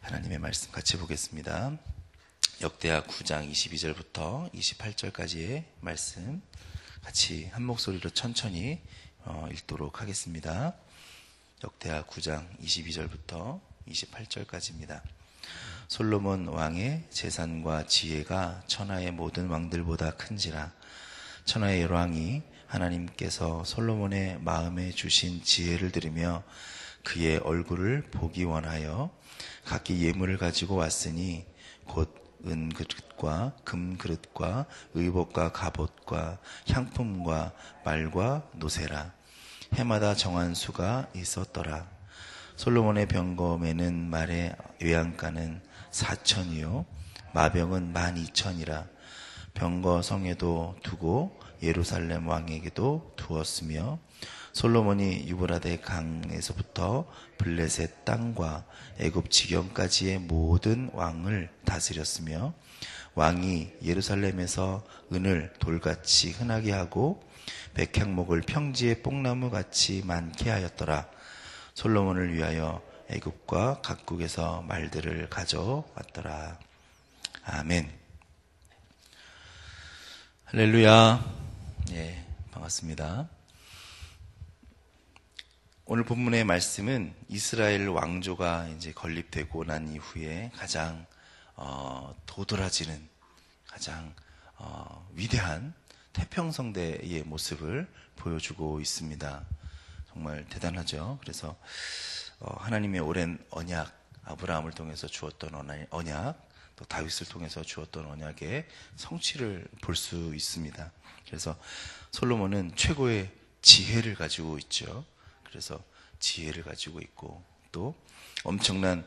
하나님의 말씀 같이 보겠습니다. 역대하 9장 22절부터 28절까지의 말씀 같이 한 목소리로 천천히 읽도록 하겠습니다. 역대하 9장 22절부터 28절까지입니다. 솔로몬 왕의 재산과 지혜가 천하의 모든 왕들보다 큰지라. 천하의 여러 왕이 하나님께서 솔로몬의 마음에 주신 지혜를 들으며 그의 얼굴을 보기 원하여 각기 예물을 가지고 왔으니 곧 은그릇과 금그릇과 의복과 갑옷과 향품과 말과 노새라. 해마다 정한 수가 있었더라. 솔로몬의 병검에는 말의 외양간은 4천이요 마병은 12,000이라. 병거 성에도 두고 예루살렘 왕에게도 두었으며 솔로몬이 유브라데 강에서부터 블레셋 땅과 애굽 지경까지의 모든 왕을 다스렸으며 왕이 예루살렘에서 은을 돌같이 흔하게 하고 백향목을 평지의 뽕나무같이 많게 하였더라. 솔로몬을 위하여 애굽과 각국에서 말들을 가져왔더라. 아멘. 할렐루야. 예, 반갑습니다. 오늘 본문의 말씀은 이스라엘 왕조가 이제 건립되고 난 이후에 가장 도드라지는 가장 위대한 태평성대의 모습을 보여주고 있습니다. 정말 대단하죠. 그래서 하나님의 오랜 언약, 아브라함을 통해서 주었던 언약, 또 다윗을 통해서 주었던 언약의 성취를 볼 수 있습니다. 그래서 솔로몬은 최고의 지혜를 가지고 있죠. 그래서 지혜를 가지고 있고 또 엄청난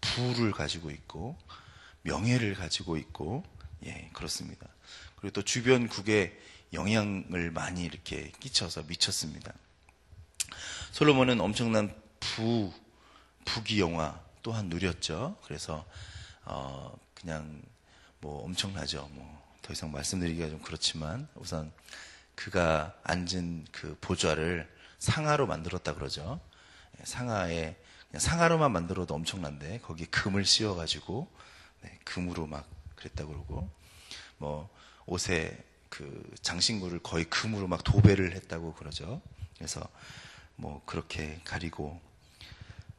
부를 가지고 있고 명예를 가지고 있고, 예, 그렇습니다. 그리고 또 주변국에 영향을 많이 이렇게 끼쳐서 미쳤습니다. 솔로몬은 엄청난 부귀영화 또한 누렸죠. 그래서 그냥 뭐 엄청나죠. 뭐 더 이상 말씀드리기가 좀 그렇지만 우선 그가 앉은 그 보좌를 상아로 만들었다 그러죠. 상아에 그냥 상아로만 만들어도 엄청난데 거기에 금을 씌워가지고 금으로 막 그랬다 그러고, 뭐 옷에 그 장신구를 거의 금으로 막 도배를 했다고 그러죠. 그래서 뭐 그렇게 가리고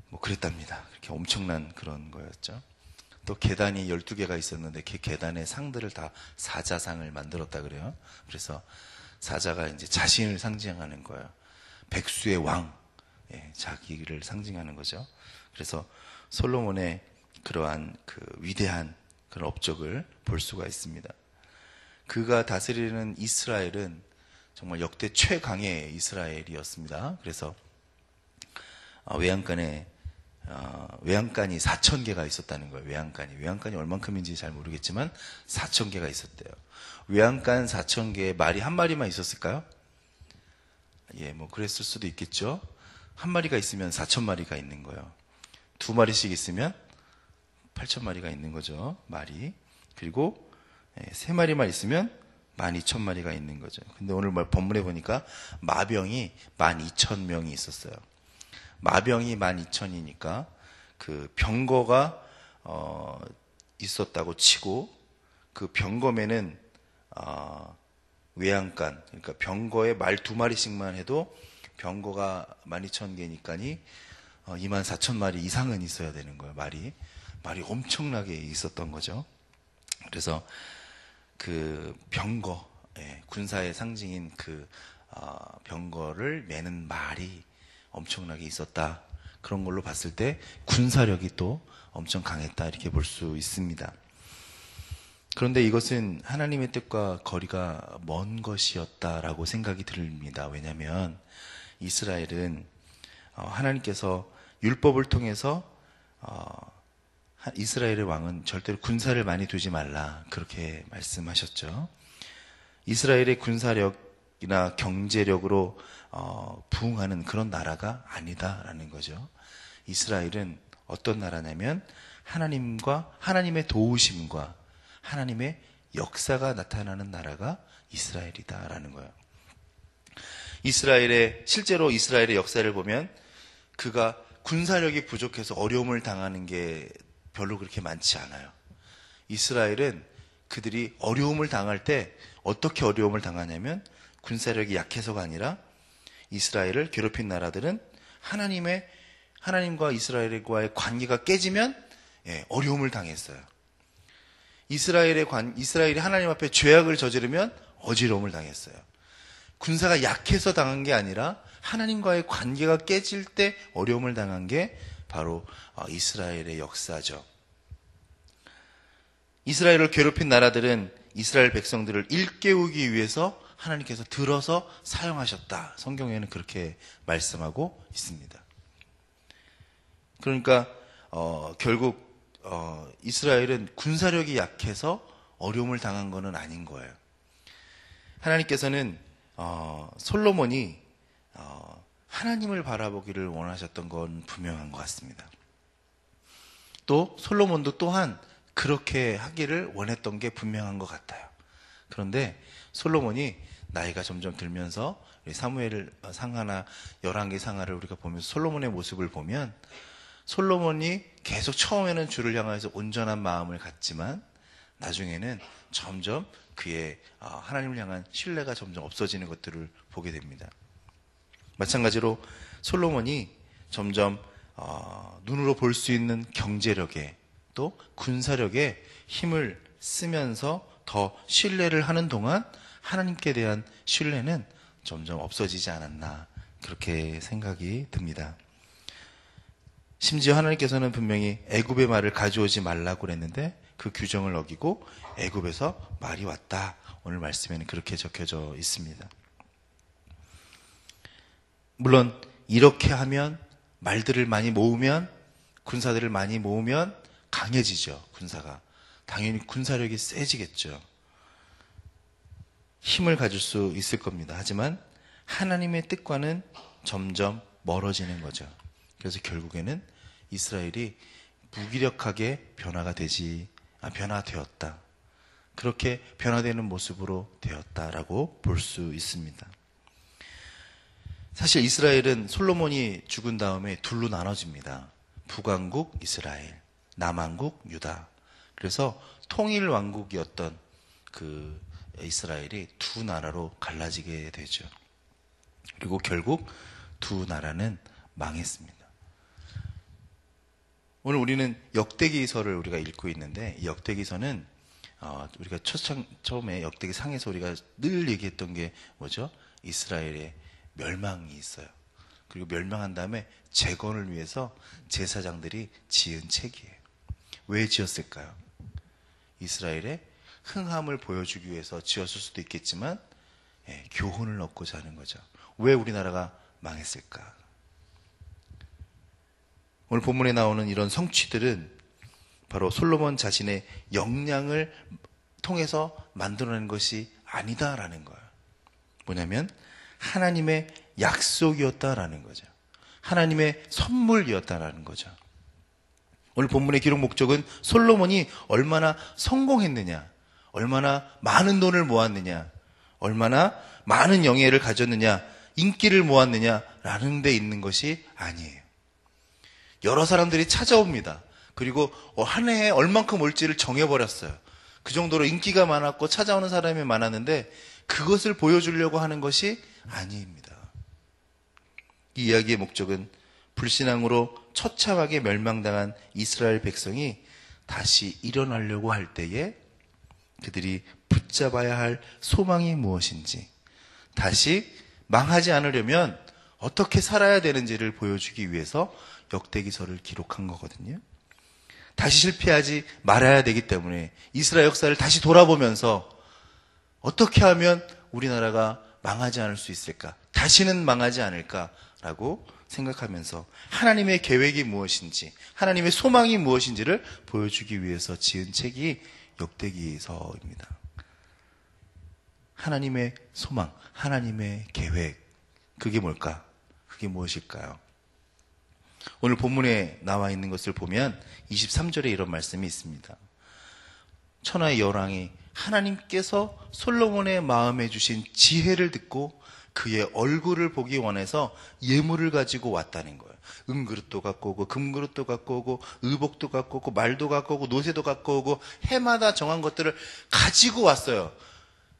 뭐 그랬답니다. 그렇게 엄청난 그런 거였죠. 또 계단이 12개가 있었는데 그 계단의 상들을 다 사자상을 만들었다 그래요. 그래서 사자가 이제 자신을 상징하는 거예요. 백수의 왕, 예, 자기를 상징하는 거죠. 그래서 솔로몬의 그러한 그 위대한 그런 업적을 볼 수가 있습니다. 그가 다스리는 이스라엘은 정말 역대 최강의 이스라엘이었습니다. 그래서 외양간이 4,000개가 있었다는 거예요. 외양간이 얼만큼인지 잘 모르겠지만 4,000개가 있었대요. 외양간 4,000개에 말이 한 마리만 있었을까요? 예, 뭐 그랬을 수도 있겠죠. 한 마리가 있으면 4,000마리가 있는 거예요. 두 마리씩 있으면 8,000마리가 있는 거죠, 말이. 그리고 세 마리만 있으면 12,000마리가 있는 거죠. 근데 오늘 본문에 보니까 마병이 12,000명이 있었어요. 마병이 12,000이니까 그 병거가 있었다고 치고 그 병검에는 외양간, 그러니까 병거에 말 2마리씩만 해도 병거가 12,000개니까니 24,000마리 이상은 있어야 되는 거예요. 말이 엄청나게 있었던 거죠. 그래서 그 병거, 군사의 상징인 그 병거를 매는 말이 엄청나게 있었다. 그런 걸로 봤을 때 군사력이 또 엄청 강했다, 이렇게 볼 수 있습니다. 그런데 이것은 하나님의 뜻과 거리가 먼 것이었다라고 생각이 듭니다. 왜냐하면 이스라엘은 하나님께서 율법을 통해서 이스라엘의 왕은 절대로 군사를 많이 두지 말라, 그렇게 말씀하셨죠. 이스라엘의 군사력이나 경제력으로 부흥하는 그런 나라가 아니다라는 거죠. 이스라엘은 어떤 나라냐면 하나님의 도우심과 하나님의 역사가 나타나는 나라가 이스라엘이다라는 거예요. 실제로 이스라엘의 역사를 보면 그가 군사력이 부족해서 어려움을 당하는 게 별로 그렇게 많지 않아요. 이스라엘은 그들이 어려움을 당할 때 어떻게 어려움을 당하냐면 군사력이 약해서가 아니라 이스라엘을 괴롭힌 나라들은 하나님과 이스라엘과의 관계가 깨지면 어려움을 당했어요. 이스라엘이 하나님 앞에 죄악을 저지르면 어지러움을 당했어요. 군사가 약해서 당한 게 아니라 하나님과의 관계가 깨질 때 어려움을 당한 게 바로 이스라엘의 역사죠. 이스라엘을 괴롭힌 나라들은 이스라엘 백성들을 일깨우기 위해서 하나님께서 들어서 사용하셨다. 성경에는 그렇게 말씀하고 있습니다. 그러니까 결국 이스라엘은 군사력이 약해서 어려움을 당한 것은 아닌 거예요. 하나님께서는 솔로몬이 하나님을 바라보기를 원하셨던 건 분명한 것 같습니다. 또 솔로몬도 또한 그렇게 하기를 원했던 게 분명한 것 같아요. 그런데 솔로몬이 나이가 점점 들면서 사무엘 상하나 열왕기 상하를 우리가 보면서 솔로몬의 모습을 보면 솔로몬이 계속 처음에는 주를 향해서 온전한 마음을 갖지만 나중에는 점점 그의 하나님을 향한 신뢰가 점점 없어지는 것들을 보게 됩니다. 마찬가지로 솔로몬이 점점 눈으로 볼 수 있는 경제력에 또 군사력에 힘을 쓰면서 더 신뢰를 하는 동안 하나님께 대한 신뢰는 점점 없어지지 않았나 그렇게 생각이 듭니다. 심지어 하나님께서는 분명히 애굽의 말을 가져오지 말라고 그랬는데 그 규정을 어기고 애굽에서 말이 왔다. 오늘 말씀에는 그렇게 적혀져 있습니다. 물론 이렇게 하면 말들을 많이 모으면 군사들을 많이 모으면 강해지죠. 군사가. 당연히 군사력이 세지겠죠. 힘을 가질 수 있을 겁니다. 하지만 하나님의 뜻과는 점점 멀어지는 거죠. 그래서 결국에는 이스라엘이 무기력하게 변화되었다. 그렇게 변화되는 모습으로 되었다라고 볼 수 있습니다. 사실 이스라엘은 솔로몬이 죽은 다음에 둘로 나눠집니다. 북왕국 이스라엘, 남왕국 유다. 그래서 통일 왕국이었던 그 이스라엘이 두 나라로 갈라지게 되죠. 그리고 결국 두 나라는 망했습니다. 오늘 우리는 역대기서를 우리가 읽고 있는데 이 역대기서는 우리가 처음에 역대기 상에서 우리가 늘 얘기했던 게 뭐죠? 이스라엘의 멸망이 있어요. 그리고 멸망한 다음에 재건을 위해서 제사장들이 지은 책이에요. 왜 지었을까요? 이스라엘의 흥함을 보여주기 위해서 지었을 수도 있겠지만 교훈을 얻고자 하는 거죠. 왜 우리나라가 망했을까? 오늘 본문에 나오는 이런 성취들은 바로 솔로몬 자신의 역량을 통해서 만들어낸 것이 아니다라는 거예요. 뭐냐면 하나님의 약속이었다라는 거죠. 하나님의 선물이었다라는 거죠. 오늘 본문의 기록 목적은 솔로몬이 얼마나 성공했느냐, 얼마나 많은 돈을 모았느냐, 얼마나 많은 영예를 가졌느냐, 인기를 모았느냐라는 데 있는 것이 아니에요. 여러 사람들이 찾아옵니다. 그리고 한 해에 얼만큼 올지를 정해버렸어요. 그 정도로 인기가 많았고 찾아오는 사람이 많았는데 그것을 보여주려고 하는 것이 아닙니다. 이 이야기의 목적은 불신앙으로 처참하게 멸망당한 이스라엘 백성이 다시 일어나려고 할 때에 그들이 붙잡아야 할 소망이 무엇인지, 다시 망하지 않으려면 어떻게 살아야 되는지를 보여주기 위해서 역대기서를 기록한 거거든요. 다시 실패하지 말아야 되기 때문에 이스라엘 역사를 다시 돌아보면서 어떻게 하면 우리나라가 망하지 않을 수 있을까? 다시는 망하지 않을까라고 생각하면서 하나님의 계획이 무엇인지, 하나님의 소망이 무엇인지를 보여주기 위해서 지은 책이 역대기서입니다. 하나님의 소망, 하나님의 계획, 그게 뭘까? 그게 무엇일까요? 오늘 본문에 나와 있는 것을 보면 23절에 이런 말씀이 있습니다. 천하의 열왕이 하나님께서 솔로몬의 마음에 주신 지혜를 듣고 그의 얼굴을 보기 원해서 예물을 가지고 왔다는 거예요. 은그릇도 갖고 오고 금그릇도 갖고 오고 의복도 갖고 오고 말도 갖고 오고 노새도 갖고 오고 해마다 정한 것들을 가지고 왔어요.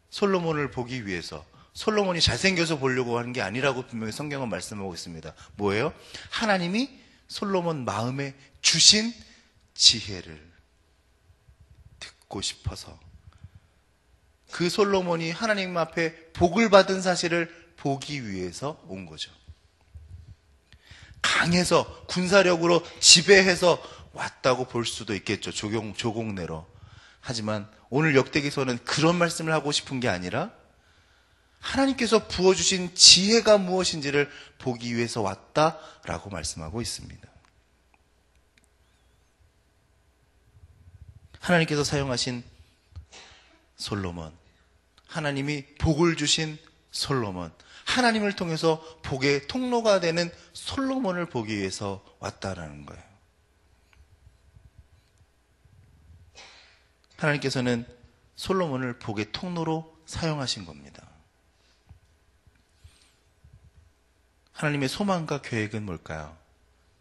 솔로몬을 보기 위해서. 솔로몬이 잘생겨서 보려고 하는 게 아니라고 분명히 성경은 말씀하고 있습니다. 뭐예요? 하나님이 솔로몬 마음에 주신 지혜를 듣고 싶어서, 그 솔로몬이 하나님 앞에 복을 받은 사실을 보기 위해서 온 거죠. 강해서 군사력으로 지배해서 왔다고 볼 수도 있겠죠. 조공내로. 하지만 오늘 역대기서는 그런 말씀을 하고 싶은 게 아니라 하나님께서 부어주신 지혜가 무엇인지를 보기 위해서 왔다라고 말씀하고 있습니다. 하나님께서 사용하신 솔로몬, 하나님이 복을 주신 솔로몬, 하나님을 통해서 복의 통로가 되는 솔로몬을 보기 위해서 왔다라는 거예요. 하나님께서는 솔로몬을 복의 통로로 사용하신 겁니다. 하나님의 소망과 계획은 뭘까요?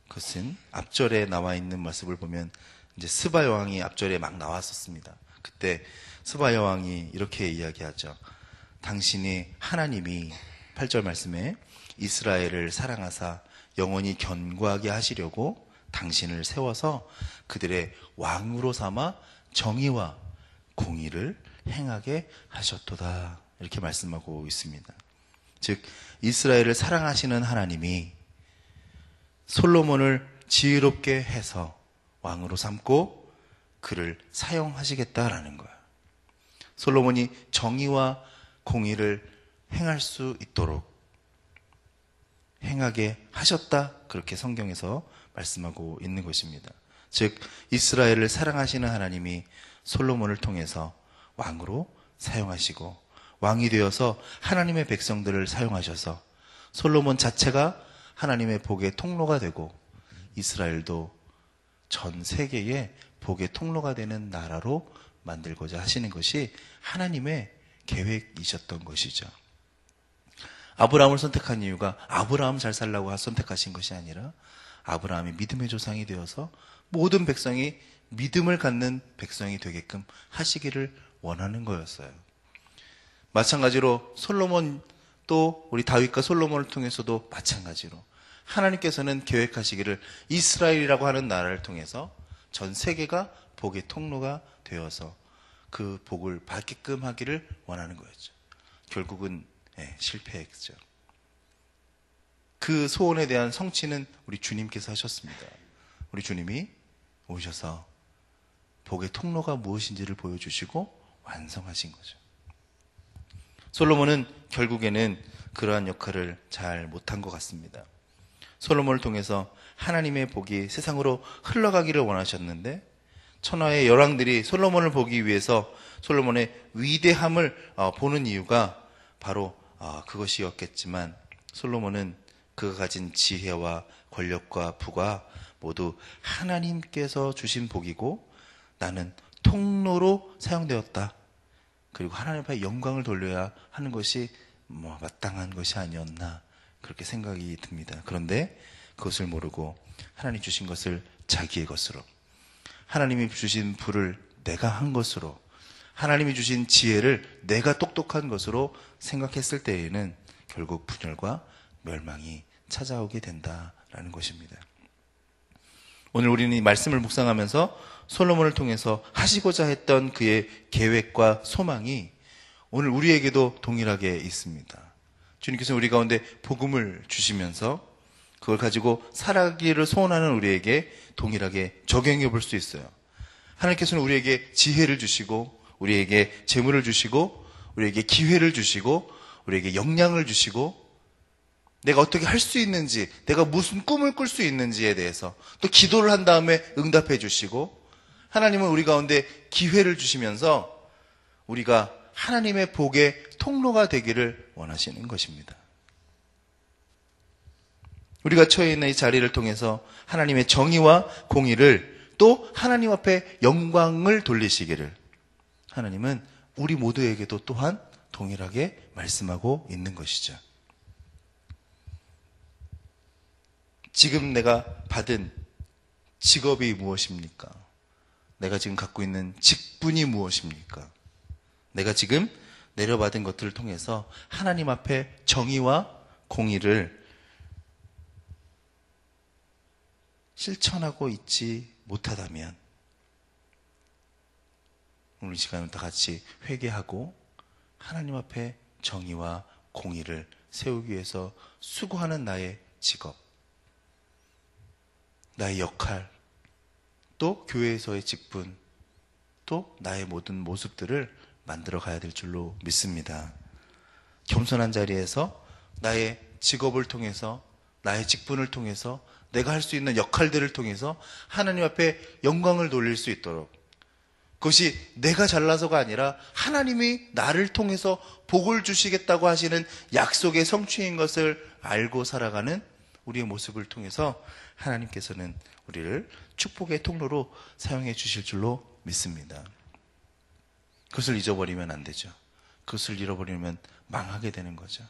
그것은 앞절에 나와 있는 모습을 보면 이제 스바 여왕이 앞절에 막 나왔었습니다. 그때 스바 여왕이 이렇게 이야기하죠. 당신이 하나님이 8절 말씀에 이스라엘을 사랑하사 영원히 견고하게 하시려고 당신을 세워서 그들의 왕으로 삼아 정의와 공의를 행하게 하셨도다. 이렇게 말씀하고 있습니다. 즉 이스라엘을 사랑하시는 하나님이 솔로몬을 지혜롭게 해서 왕으로 삼고 그를 사용하시겠다라는 거예요. 솔로몬이 정의와 공의를 행할 수 있도록 행하게 하셨다. 그렇게 성경에서 말씀하고 있는 것입니다. 즉 이스라엘을 사랑하시는 하나님이 솔로몬을 통해서 왕으로 사용하시고 왕이 되어서 하나님의 백성들을 사용하셔서 솔로몬 자체가 하나님의 복의 통로가 되고 이스라엘도 전 세계에 복의 통로가 되는 나라로 만들고자 하시는 것이 하나님의 계획이셨던 것이죠. 아브라함을 선택한 이유가 아브라함 잘 살라고 선택하신 것이 아니라 아브라함이 믿음의 조상이 되어서 모든 백성이 믿음을 갖는 백성이 되게끔 하시기를 원하는 거였어요. 마찬가지로 솔로몬, 또 우리 다윗과 솔로몬을 통해서도 마찬가지로 하나님께서는 계획하시기를 이스라엘이라고 하는 나라를 통해서 전 세계가 복의 통로가 되어서 그 복을 받게끔 하기를 원하는 거였죠. 결국은 실패했죠. 그 소원에 대한 성취는 우리 주님께서 하셨습니다. 우리 주님이 오셔서 복의 통로가 무엇인지를 보여주시고 완성하신 거죠. 솔로몬은 결국에는 그러한 역할을 잘 못한 것 같습니다. 솔로몬을 통해서 하나님의 복이 세상으로 흘러가기를 원하셨는데 천하의 열왕들이 솔로몬을 보기 위해서 솔로몬의 위대함을 보는 이유가 바로 그것이었겠지만 솔로몬은 그가 가진 지혜와 권력과 부가 모두 하나님께서 주신 복이고 나는 통로로 사용되었다. 그리고 하나님 앞에 영광을 돌려야 하는 것이 마땅한 것이 아니었나 그렇게 생각이 듭니다. 그런데 그것을 모르고 하나님 주신 것을 자기의 것으로, 하나님이 주신 부를 내가 한 것으로, 하나님이 주신 지혜를 내가 똑똑한 것으로 생각했을 때에는 결국 분열과 멸망이 찾아오게 된다라는 것입니다. 오늘 우리는 이 말씀을 묵상하면서 솔로몬을 통해서 하시고자 했던 그의 계획과 소망이 오늘 우리에게도 동일하게 있습니다. 주님께서 우리 가운데 복음을 주시면서 그걸 가지고 살아가기를 소원하는 우리에게 동일하게 적용해 볼 수 있어요. 하나님께서는 우리에게 지혜를 주시고 우리에게 재물을 주시고 우리에게 기회를 주시고 우리에게 역량을 주시고 내가 어떻게 할 수 있는지, 내가 무슨 꿈을 꿀 수 있는지에 대해서 또 기도를 한 다음에 응답해 주시고 하나님은 우리 가운데 기회를 주시면서 우리가 하나님의 복의 통로가 되기를 원하시는 것입니다. 우리가 처해 있는 이 자리를 통해서 하나님의 정의와 공의를 또 하나님 앞에 영광을 돌리시기를 하나님은 우리 모두에게도 또한 동일하게 말씀하고 있는 것이죠. 지금 내가 받은 직업이 무엇입니까? 내가 지금 갖고 있는 직분이 무엇입니까? 내가 지금 내려받은 것들을 통해서 하나님 앞에 정의와 공의를 실천하고 있지 못하다면 오늘 이 시간부터 같이 회개하고 하나님 앞에 정의와 공의를 세우기 위해서 수고하는 나의 직업, 나의 역할, 또 교회에서의 직분, 또 나의 모든 모습들을 만들어 가야 될 줄로 믿습니다. 겸손한 자리에서 나의 직업을 통해서, 나의 직분을 통해서, 내가 할 수 있는 역할들을 통해서 하나님 앞에 영광을 돌릴 수 있도록, 그것이 내가 잘나서가 아니라 하나님이 나를 통해서 복을 주시겠다고 하시는 약속의 성취인 것을 알고 살아가는 우리의 모습을 통해서 하나님께서는 우리를 축복의 통로로 사용해 주실 줄로 믿습니다. 그것을 잊어버리면 안 되죠. 그것을 잃어버리면 망하게 되는 거죠.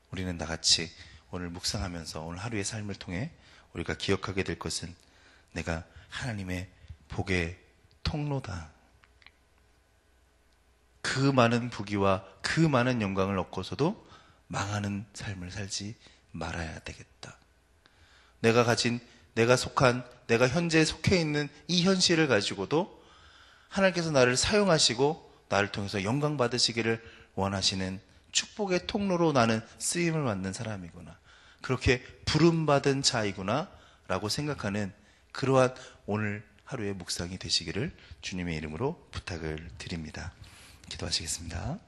우리는 나같이 오늘 묵상하면서 오늘 하루의 삶을 통해 우리가 기억하게 될 것은 내가 하나님의 복의 통로다. 그 많은 부귀와 그 많은 영광을 얻고서도 망하는 삶을 살지 말아야 되겠다. 내가 가진, 내가 속한, 내가 현재 속해 있는 이 현실을 가지고도 하나님께서 나를 사용하시고 나를 통해서 영광 받으시기를 원하시는 축복의 통로로 나는 쓰임을 받는 사람이구나, 그렇게 부름받은 자이구나 라고 생각하는 그러한 오늘 하루의 묵상이 되시기를 주님의 이름으로 부탁을 드립니다. 기도하시겠습니다.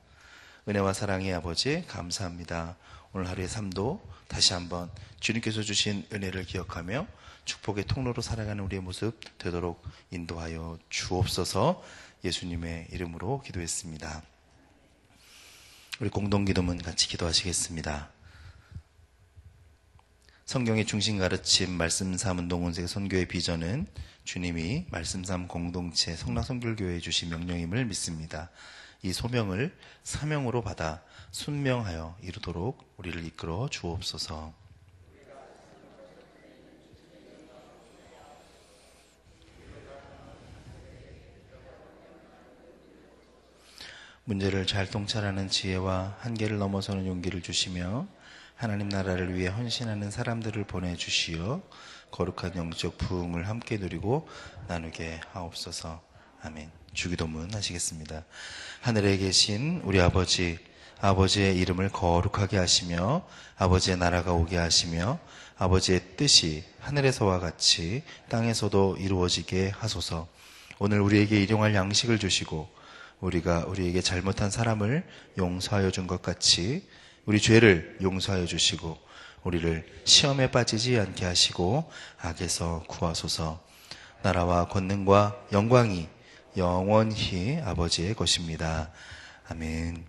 은혜와 사랑의 아버지, 감사합니다. 오늘 하루의 삶도 다시 한번 주님께서 주신 은혜를 기억하며 축복의 통로로 살아가는 우리의 모습 되도록 인도하여 주옵소서. 예수님의 이름으로 기도했습니다. 우리 공동기도문 같이 기도하시겠습니다. 성경의 중심 가르침 말씀삼 운동원색 선교의 비전은 주님이 말씀삼 공동체 성락선교교회에 주신 명령임을 믿습니다. 이 소명을 사명으로 받아 순명하여 이루도록 우리를 이끌어 주옵소서. 문제를 잘 통찰하는 지혜와 한계를 넘어서는 용기를 주시며 하나님 나라를 위해 헌신하는 사람들을 보내주시어 거룩한 영적 부흥을 함께 누리고 나누게 하옵소서. 아멘. 주기도문 하시겠습니다. 하늘에 계신 우리 아버지, 아버지의 이름을 거룩하게 하시며 아버지의 나라가 오게 하시며 아버지의 뜻이 하늘에서와 같이 땅에서도 이루어지게 하소서. 오늘 우리에게 일용할 양식을 주시고 우리가 우리에게 잘못한 사람을 용서하여 준 것 같이 우리 죄를 용서하여 주시고 우리를 시험에 빠지지 않게 하시고 악에서 구하소서. 나라와 권능과 영광이 영원히 아버지의 것입니다. 아멘.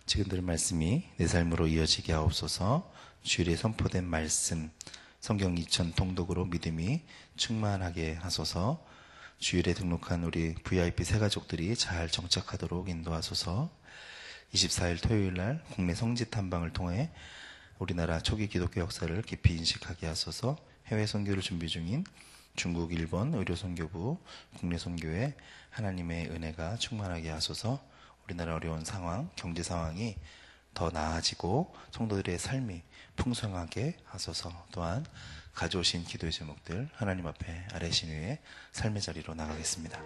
지금 들은 말씀이 내 삶으로 이어지게 하옵소서. 주일에 선포된 말씀 성경 2000 통독으로 믿음이 충만하게 하소서. 주일에 등록한 우리 VIP 새가족들이 잘 정착하도록 인도하소서. 24일 토요일 날 국내 성지 탐방을 통해 우리나라 초기 기독교 역사를 깊이 인식하게 하소서. 해외 선교를 준비 중인 중국, 일본 의료선교부, 국내 선교에 하나님의 은혜가 충만하게 하소서. 우리나라 어려운 상황, 경제 상황이 더 나아지고 성도들의 삶이 풍성하게 하소서. 또한 가져오신 기도의 제목들 하나님 앞에 아뢰신 후에 삶의 자리로 나가겠습니다.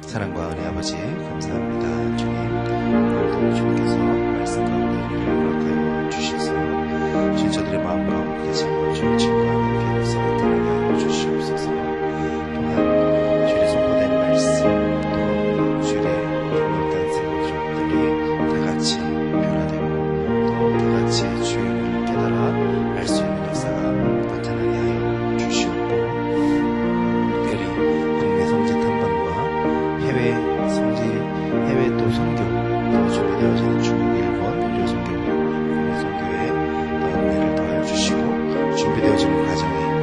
사랑과 은혜 아버지 감사합니다. 주님, 오늘도 주님께서 말씀 가운데 우리를 허락하여 주셔서 진짜들의 마음 가운데 다시 한번 주의 친구와 함께 하여서 나타나게 하여 주시옵소서. 또한 주일에 선포된 말씀, 또 주일에 등록된 세가족들이 다 같이 변화되고 또 다 같이 주님을 깨달아 알 수 있는 역사가 나타나게 하여 주시옵고, 특별히 국내 성지 탐방과 해외 또 선교 또 준비되어지는 중국, 일본 의료 선교부, 국내 선교에 더 은혜를 더하여 주시고 준비되어지는 과정에